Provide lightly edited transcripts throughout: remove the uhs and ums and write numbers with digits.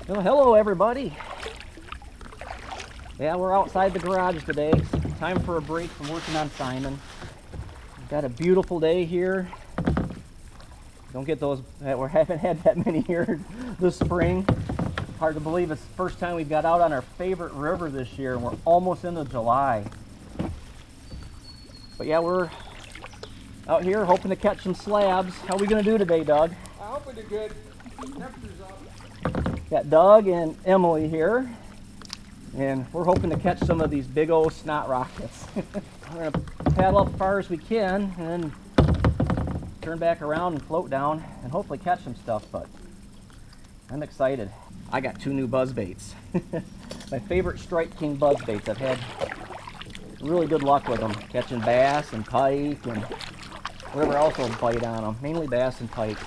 Well, hello everybody. Yeah, we're outside the garage today. It's time for a break from working on Simon. We've got a beautiful day here. Don't get those, we haven't had that many here this spring. Hard to believe it's the first time we've got out on our favorite river this year, and we're almost into July. But yeah, we're out here hoping to catch some slabs. How are we going to do today, Doug? I hope we do good. Temperature's up. Got Doug and Emily here, and we're hoping to catch some of these big old snot rockets. We're going to paddle up as far as we can, and then turn back around and float down, and hopefully catch some stuff, but I'm excited. I got 2 new buzz baits. My favorite Strike King buzz baits. I've had really good luck with them, catching bass and pike and whatever else will bite on them, mainly bass and pike.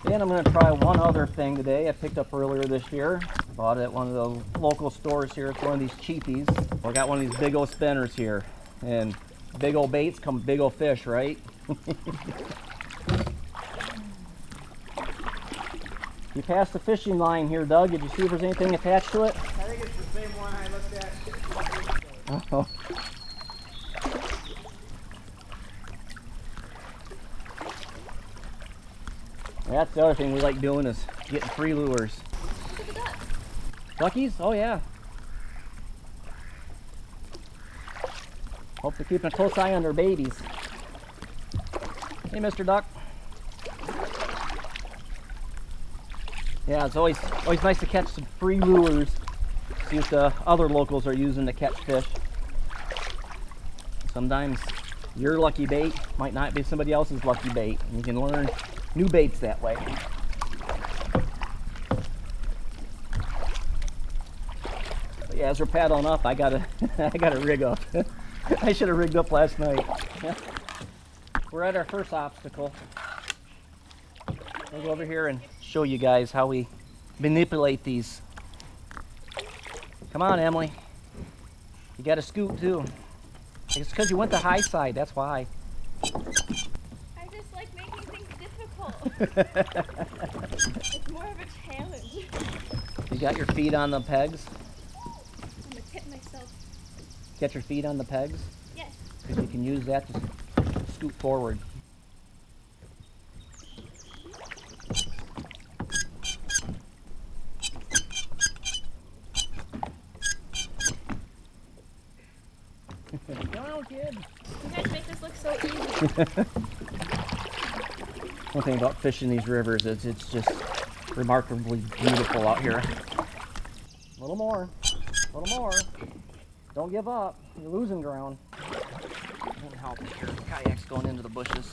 And I'm going to try one other thing today I picked up earlier this year. Bought it at one of the local stores here. It's one of these cheapies. I got one of these big old spinners here. And big old baits come big old fish, right? You passed the fishing line here, Doug. Did you see if there's anything attached to it? I think it's the same one I looked at. Oh. That's the other thing we like doing is getting free lures. Look at the duck. Duckies? Oh yeah. Hope they're keeping a close eye on their babies. Hey, Mr. Duck. Yeah, it's always nice to catch some free lures. See what the other locals are using to catch fish. Sometimes your lucky bait might not be somebody else's lucky bait, and you can learn new baits that way. But yeah, as we're paddling up, I gotta rig up. I should have rigged up last night. We're at our first obstacle. I'll go over here and show you guys how we manipulate these. Come on, Emily. You gotta scoot too. It's because you went the high side, that's why. I just like making things difficult. It's more of a challenge. You got your feet on the pegs? I'm gonna tip myself. Get your feet on the pegs? Yes. Because you can use that to scoot forward. Come on, kid. You guys make this look so easy. One thing about fishing these rivers is it's just remarkably beautiful out here. A little more. A little more. Don't give up. You're losing ground. Won't help if your kayak's going into the bushes.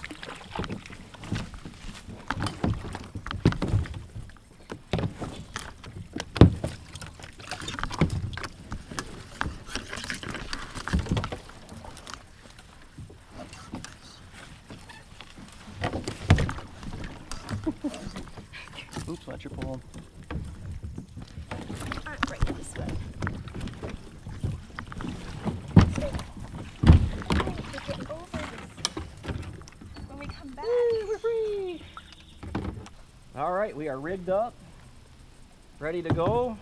Oops, watch your pole. Right this way. Get over this. When we come back. We're free! Alright, we are rigged up. Ready to go.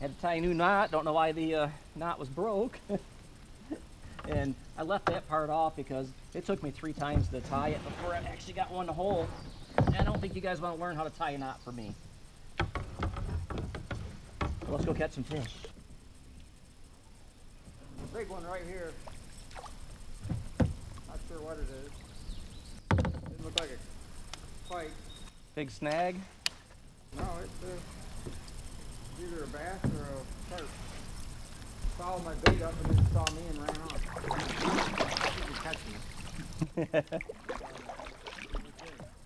Had to tie a new knot. Don't know why the knot was broke. And I left that part off because it took me 3 times to tie it before I actually got one to hold. And I don't think you guys want to learn how to tie a knot for me. So let's go catch some fish. Big one right here. Not sure what it is. Doesn't look like a pike. Big snag. No, it's either a bass or a carp. Followed my bait up and then saw me and ran off. You can catch me.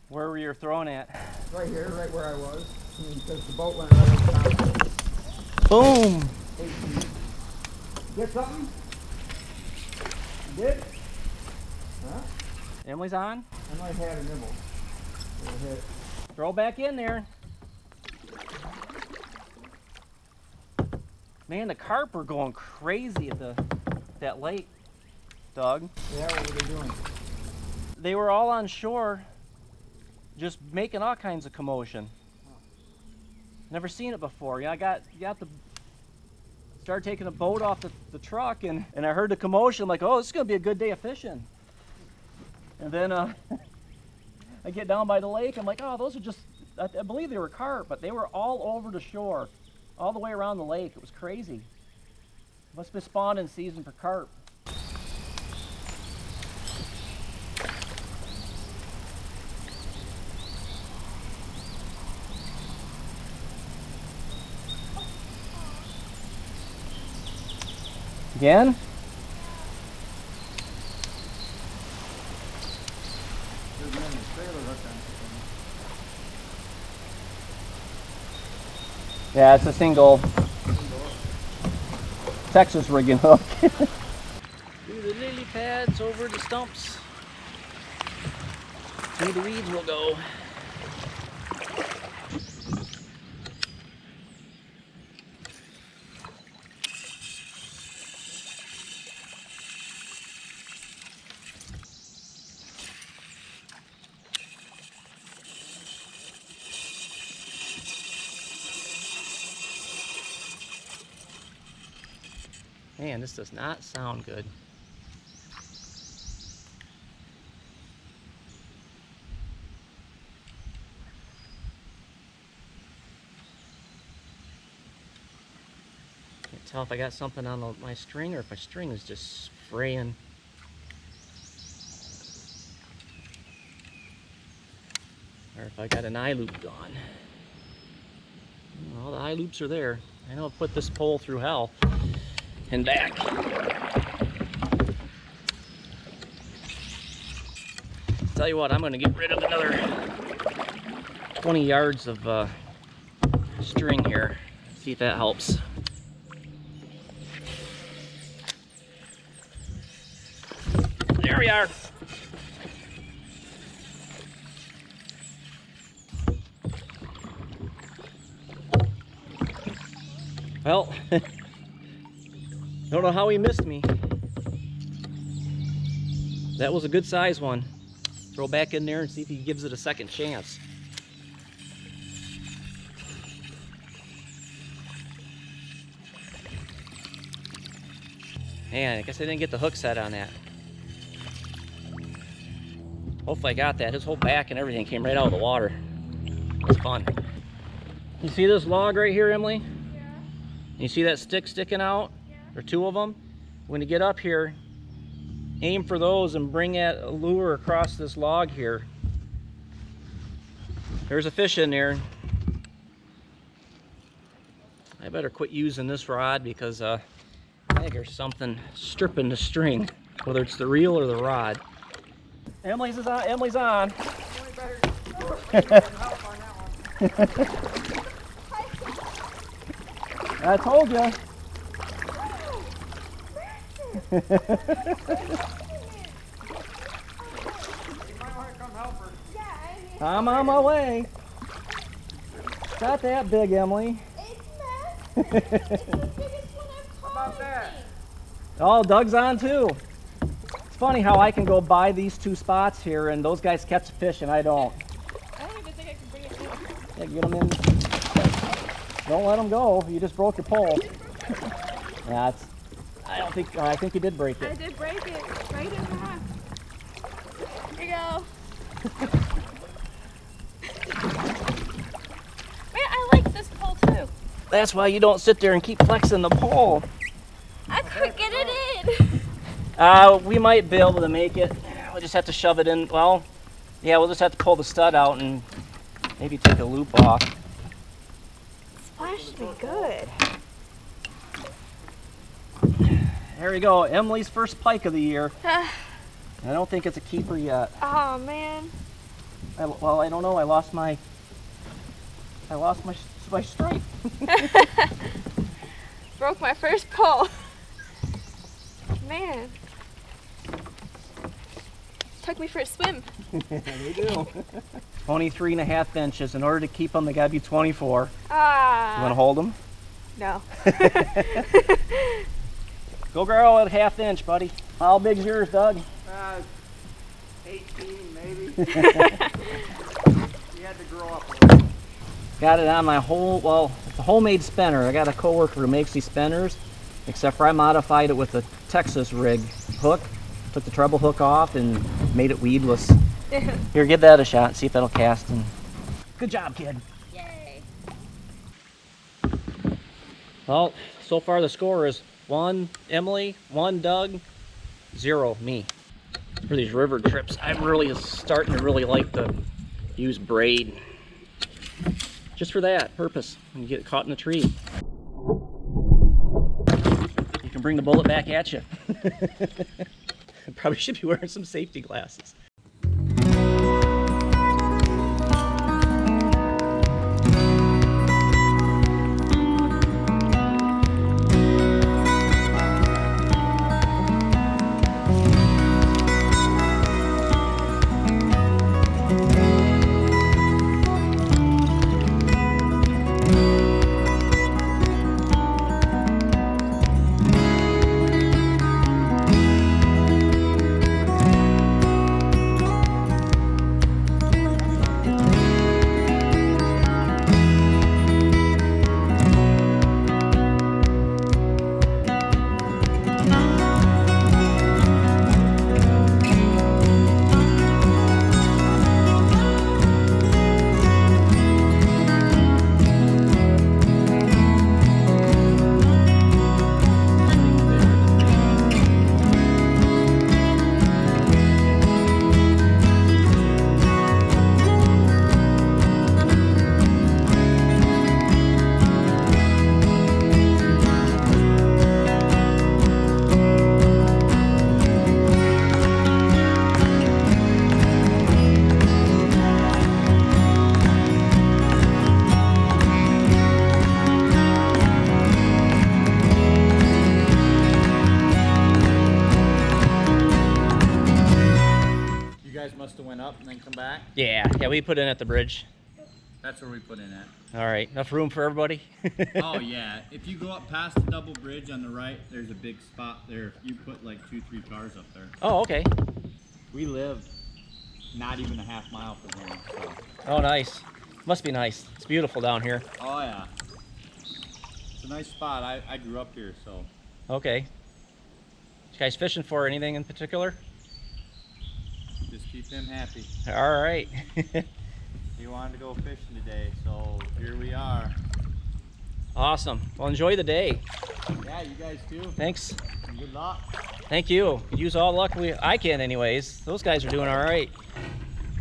Where were you throwing at? Right here, right where I was. Because the boat went right over top. Boom! Get something? You did? Huh? Emily's on. I might have had a nibble. It'll hit. Throw back in there. Man, the carp are going crazy at that lake, Doug. Yeah, what were they doing? They were all on shore, just making all kinds of commotion. Never seen it before. Yeah, started taking the boat off the truck, and I heard the commotion. I'm like, oh, this is gonna be a good day of fishing. And then I get down by the lake. I'm like, oh, those are just, I believe they were carp, but they were all over the shore, all the way around the lake. It was crazy. Must have been spawning season for carp. Again? There's many trailer hook on Yeah, it's a single Texas rigging hook. Through the lily pads, over the stumps. Through the weeds we'll go. Man, this does not sound good. Can't tell if I got something on my string or if my string is just fraying. Or if I got an eye loop gone. All the eye loops are there. I know I've put this pole through hell and back. Tell you what, I'm gonna get rid of another 20 yards of string here. See if that helps. There we are. Well, don't know how he missed me. That was a good size one. Throw back in there and see if he gives it a second chance. Man, I guess I didn't get the hook set on that. Hopefully I got that. His whole back and everything came right out of the water. That's fun. You see this log right here, Emily? Yeah. You see that stick sticking out? Yeah. Or two of them? When you get up here, aim for those and bring that lure across this log here. There's a fish in there. I better quit using this rod because I think there's something stripping the string, whether it's the reel or the rod. Emily's on. Emily's on. Emily better help on that one. I told you. You might want to come help her. I'm on my way. Not that big, Emily. It's the biggest one I've How caught. about that? Oh, Doug's on too. It's funny how I can go by these two spots here and those guys catch fish and I don't. I don't even think I can bring it down. Yeah, get them in. Don't let them go. You just broke your pole. Yeah, it's, I think you did break I it. did break it right in half. Here you go. Man, I like this pole too. That's why you don't sit there and keep flexing the pole. I couldn't get it in. We might be able to make it. We'll just have to shove it in. Well, yeah, we'll just have to pull the stud out and maybe take the loop off. Splashed me good. There we go. Emily's first pike of the year. I don't think it's a keeper yet. Oh man. Well, I don't know. I lost my stripe. Broke my first pole. Man. Took me for a swim. They do. 23.5 inches. In order to keep them, they gotta be 24. Ah. You wanna hold them? No. Go girl at 1/2 inch, buddy. How big's yours, Doug? 18 maybe. You had to grow up a little. Got it on my well, it's a homemade spinner. I got a coworker who makes these spinners, except for I modified it with a Texas rig hook. Took the treble hook off and made it weedless. Here, give that a shot, see if that'll cast. And good job, kid. Yay. Well, so far the score is 1 Emily, 1 Doug, 0 me. For these river trips, I'm really starting to really like to use braid. Just for that purpose, when you get caught in a tree. You can bring the bullet back at you. Probably should be wearing some safety glasses. Must have went up and then come back. Yeah, we put in at the bridge. That's where we put in at. All right, enough room for everybody? Oh yeah, if you go up past the double bridge on the right, there's a big spot there. You put like 2-3 cars up there. Oh, okay. We live not even a half mile from here. So. Oh, nice. Must be nice. It's beautiful down here. Oh yeah. It's a nice spot. I grew up here, so. Okay. You guys fishing for anything in particular? Just keep him happy. All right. He wanted to go fishing today, so here we are. Awesome. Well, enjoy the day. Yeah, you guys too. Thanks. And good luck. Thank you. Could use all the luck I can anyways. Those guys are doing all right.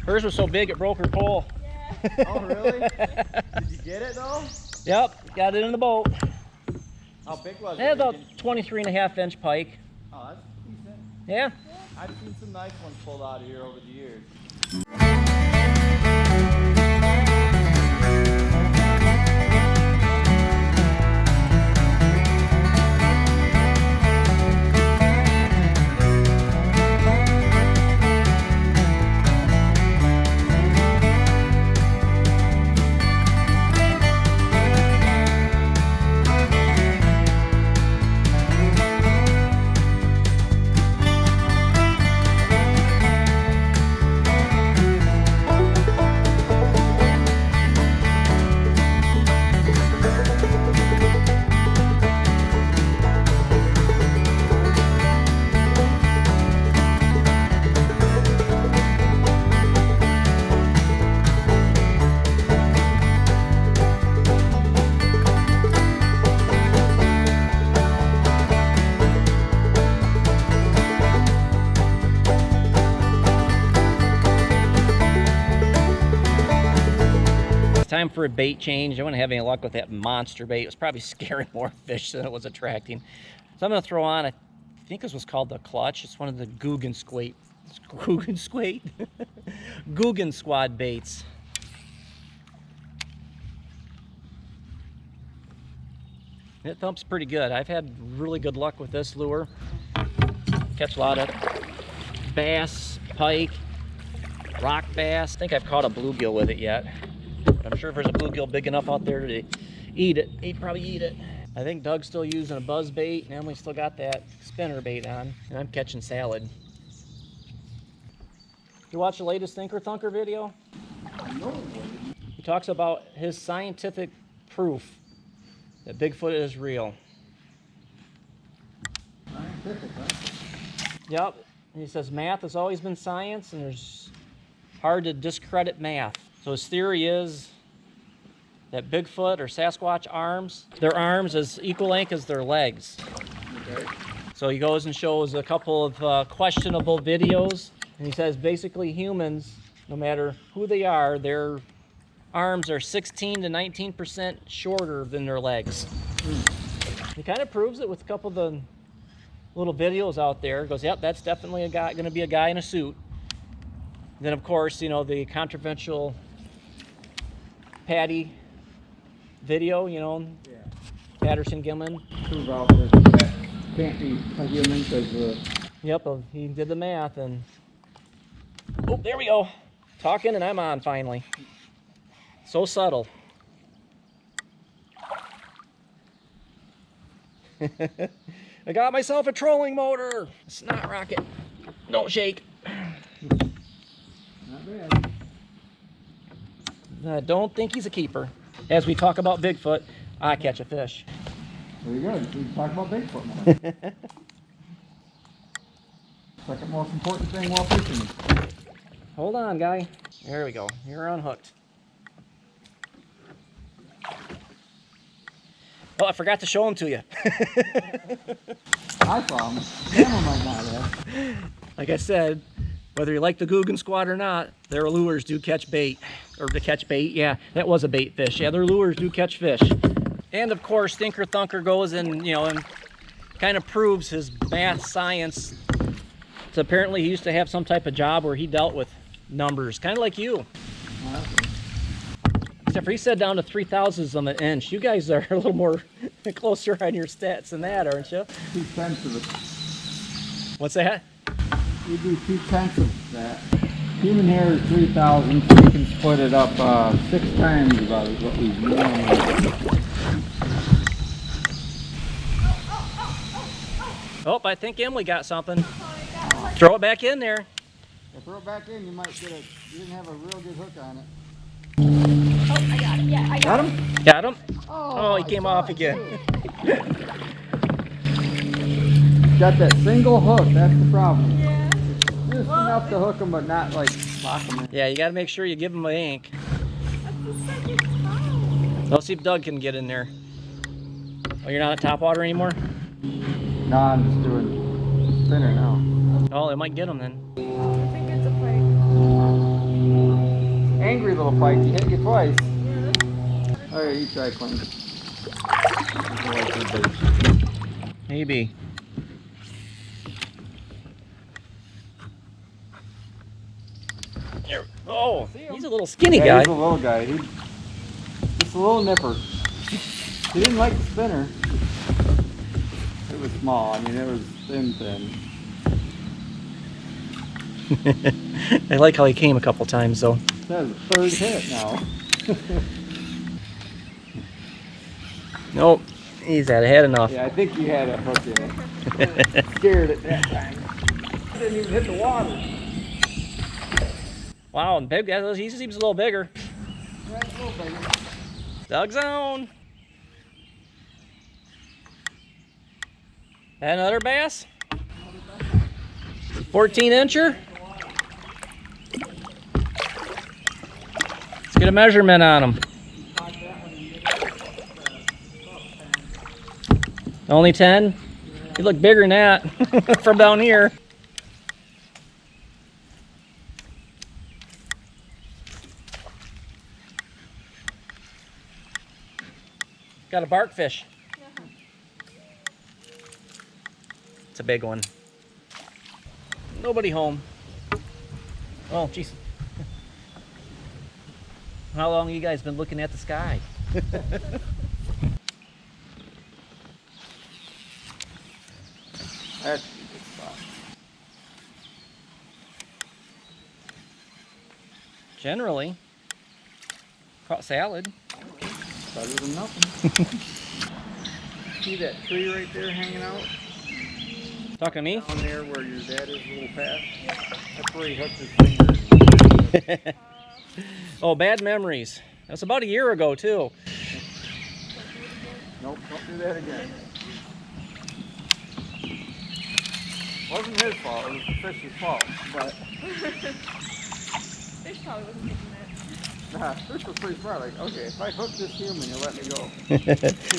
Hers was so big it broke her pole. Yeah. Oh, really? Did you get it though? Yep, got it in the boat. How big was it? They had about 23.5-inch pike. Oh, that's decent. Yeah. I've seen some nice ones pulled out of here over the years. Time for a bait change. I wouldn't have any luck with that monster bait. It was probably scaring more fish than it was attracting. So I'm going to throw on, I think this was called the Clutch. It's one of the Guggen Squad baits. It thumps pretty good. I've had really good luck with this lure. Catch a lot of bass, pike, rock bass. I think I've caught a bluegill with it yet. But I'm sure if there's a bluegill big enough out there to eat it, he'd probably eat it. I think Doug's still using a buzz bait, and Emily still got that spinner bait on, and I'm catching salad. You watch the latest Thinker Thunker video? No. You talks about his scientific proof that Bigfoot is real. Scientific, huh? Yep. And he says math has always been science, and there's hard to discredit math. So his theory is that Bigfoot or Sasquatch arms, their arms is equal length as their legs. Okay. So he goes and shows a couple of questionable videos, and he says basically humans, no matter who they are, their arms are 16 to 19% shorter than their legs. He kind of proves it with a couple of the little videos out there. He goes, yep, that's definitely a guy, going to be a guy in a suit. Then of course, you know, the controversial Patty video, you know, Yeah. Patterson Gimlin. Prove out that can't be a human because Yep, he did the math and... Oh, there we go. Talking and I'm on finally. So subtle. I got myself a trolling motor. Snot rocket. Don't shake. not bad. I don't think he's a keeper. As we talk about Bigfoot, I catch a fish. Very good. We can talk about Bigfoot now. Second most important thing while fishing. Hold on, guy. There we go. You're unhooked. Oh, I forgot to show him to you. I saw him. Camera might not have. Like I said, whether you like the Guggen Squad or not, their lures do catch bait. Or to catch bait, yeah, that was a bait fish. Yeah, their lures do catch fish. And of course, Thinker Thunker goes and, you know, and kind of proves his math science. So apparently he used to have some type of job where he dealt with numbers, kind of like you. Oh, okay. Except for he said down to 3,000ths on the inch. You guys are a little more closer on your stats than that, aren't you? 2/10 of it. What's that? We do 2/10 of that. Human hair is 3,000, so we can split it up 6 times about what we normally do. Oh, I think Emily got something. Throw it back in there. If throw it back in, you might get you didn't have a real good hook on it. Oh, I got it. Yeah, I got it. Got him? Oh, Oh, he I came saw off it, again. too. Got that single hook, that's the problem. Yeah. Just enough to hook them, but not like lock them in. Yeah, you got to make sure you give him the ink. That's the second time. Let's see if Doug can get in there. Oh, you're not at top water anymore? No, I'm just doing spinner now. Oh, it might get him then. I think it's a pike. Angry little pike, he hit you twice. Yeah. Alright, you try clean. Maybe. There. Oh, he's a little skinny Yeah, guy. he's a little guy. He's just a little nipper. He didn't like the spinner. It was small. I mean, it was thin. I like how he came a couple times though. That was the third hit now. Nope, he's had enough. Yeah, I think you had a hook in it. Scared it that time. Didn't even hit the water. Wow, and big, he seems a little bigger. Yeah, it's a little bigger. Doug's on. Another bass? 14 incher? Let's get a measurement on him. Only 10? You look bigger than that from down here. Got a barkfish. It's a big one. Nobody home. Oh, jeez. How long have you guys been looking at the sky? That's a good spot. Generally, caught salad. Better than nothing. See that tree right there hanging out? Talking to me? Down there where your dad is, a little path. That's where he hooked his finger. Oh, bad memories. That's about a year ago too. Nope, don't do that again. Wasn't his fault, it was the fish's fault. But Fish probably wasn't thinking that. nah, fish was pretty smart. Like, okay, if I hook this human, he'll let me go.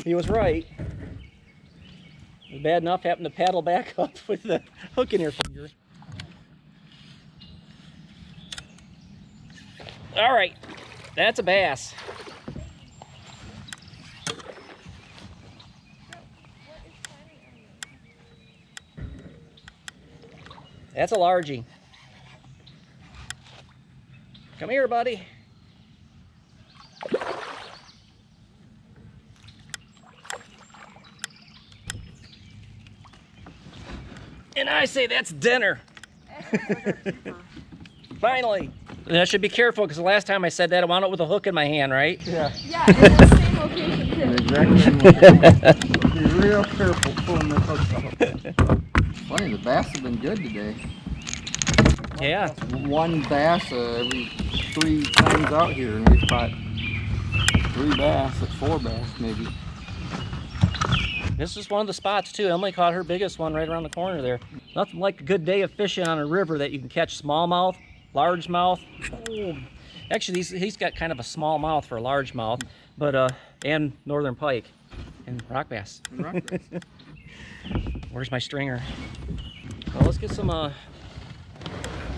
He was right. It was bad enough having to paddle back up with the hook in your finger. All right, that's a bass. That's a largie. Come here, buddy. And I say that's dinner. Finally. And I should be careful because the last time I said that, I wound up with a hook in my hand, right? Yeah. Yeah, in the same location too. Exactly. Be real careful pulling the hooks out. Funny, the bass have been good today. Yeah. One bass every 3 times out here, and we've caught 3 bass, 4 bass maybe. This is one of the spots too. Emily caught her biggest one right around the corner there. Nothing like a good day of fishing on a river that you can catch smallmouth, largemouth. Oh. Actually, he's got kind of a small mouth for a largemouth, but and northern pike and rock bass. Where's my stringer? Well, let's get some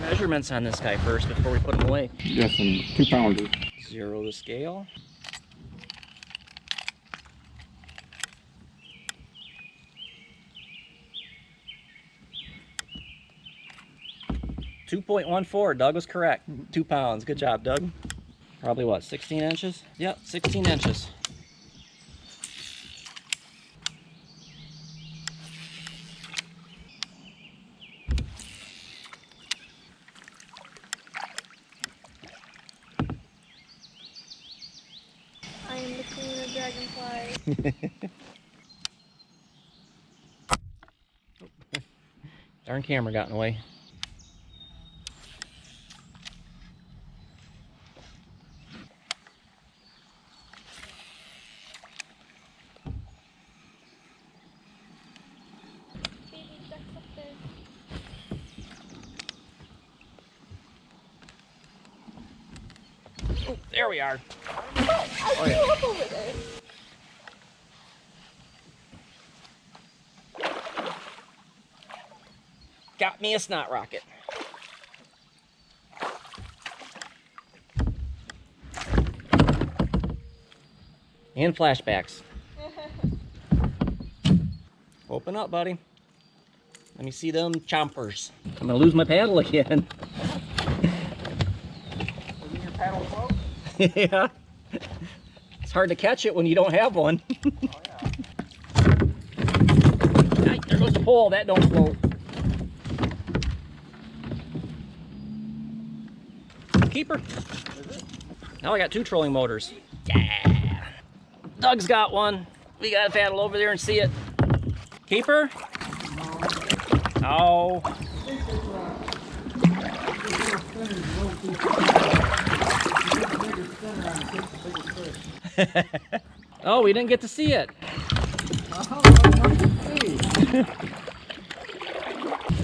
measurements on this guy first before we put him away. Yes, some 2-pounders. Zero the scale. .14. Doug was correct. 2 pounds. Good job, Doug. Probably what, 16 inches? Yep, 16 inches. I am the queen of dragonflies. Darn camera got in the way. Baby ducks up there. Oh, there we are. I flew up over there. Got me a snot rocket. And flashbacks. Open up, buddy. Let me see them chompers. I'm gonna lose my paddle again. Isn't your paddle float? Yeah. It's hard to catch it when you don't have one. Oh, yeah. Ay, there goes the pole. That don't float. Keeper. Now I got 2 trolling motors. Yeah. Doug's got one. We gotta paddle over there and see it. Keeper? No. Oh, we didn't get to see it.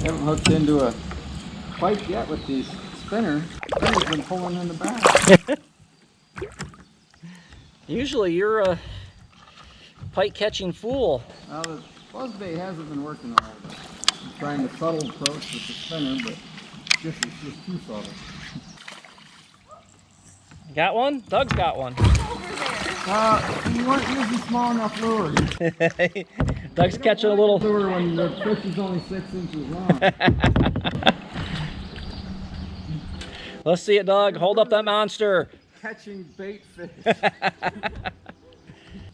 Haven't hooked into a pike yet with these spinners. Spinner's been pulling in the back. Usually you're a pike catching fool. Well, the buzzbait hasn't been working all of it. I'm trying a subtle approach with the spinner, but this is just too subtle. Got one? Doug's got one. You weren't using small enough lures. Doug's catching a little. Lure when the fish is only 6 inches long. Let's see it, Doug. Hold up that monster. Catching bait fish.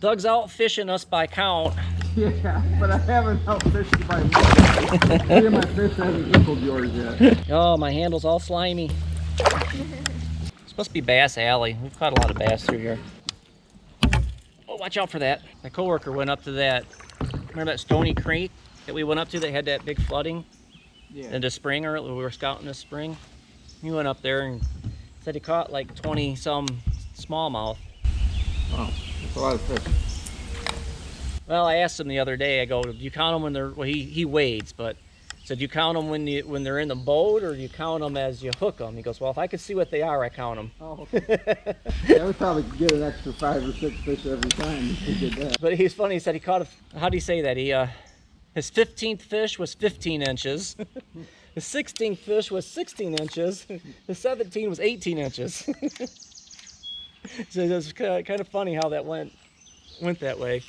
Doug's out fishing us by count. Yeah, but I haven't outfished by much. Three of my fish haven't equaled yours yet. Oh, my handle's all slimy. It's supposed to be Bass Alley. We've caught a lot of bass through here. Oh, watch out for that. My coworker went up to that. Remember that Stony Creek that we went up to that had that big flooding? Yeah. In the spring, or we were scouting this spring. He went up there and said he caught like 20 some smallmouth. Wow, that's a lot of fish. Well, I asked him the other day, I go, do you count them when they're, well, he wades, but I said, do you count them when they're in the boat, or do you count them as you hook them? He goes, well, if I could see what they are, I count them. Oh, okay. Yeah, we probably get an extra 5 or 6 fish every time if we did that. But he's funny, he said he caught how do you say that? His 15th fish was 15 inches. His 16th fish was 16 inches. His 17 was 18 inches. So it's kind of funny how that went that way.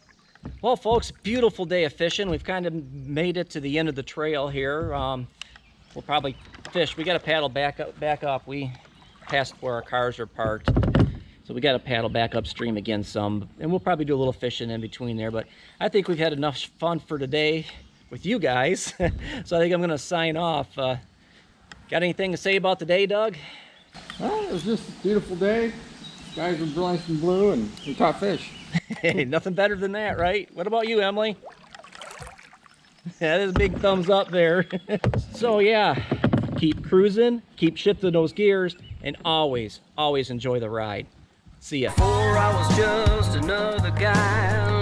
Well, folks, beautiful day of fishing. We've kind of made it to the end of the trail here. We'll probably fish. We got to paddle back up. We passed where our cars are parked, so we got to paddle back upstream again some, and we'll probably do a little fishing in between there. But I think we've had enough fun for today with you guys, so I think I'm going to sign off. Got anything to say about the day, Doug? Well, it was just a beautiful day. Skies were nice and blue, and we caught fish. Hey, nothing better than that, right? What about you, Emily? That is a big thumbs up there. So yeah, keep cruising, keep shifting those gears, and always enjoy the ride. See ya. Before I was just another guy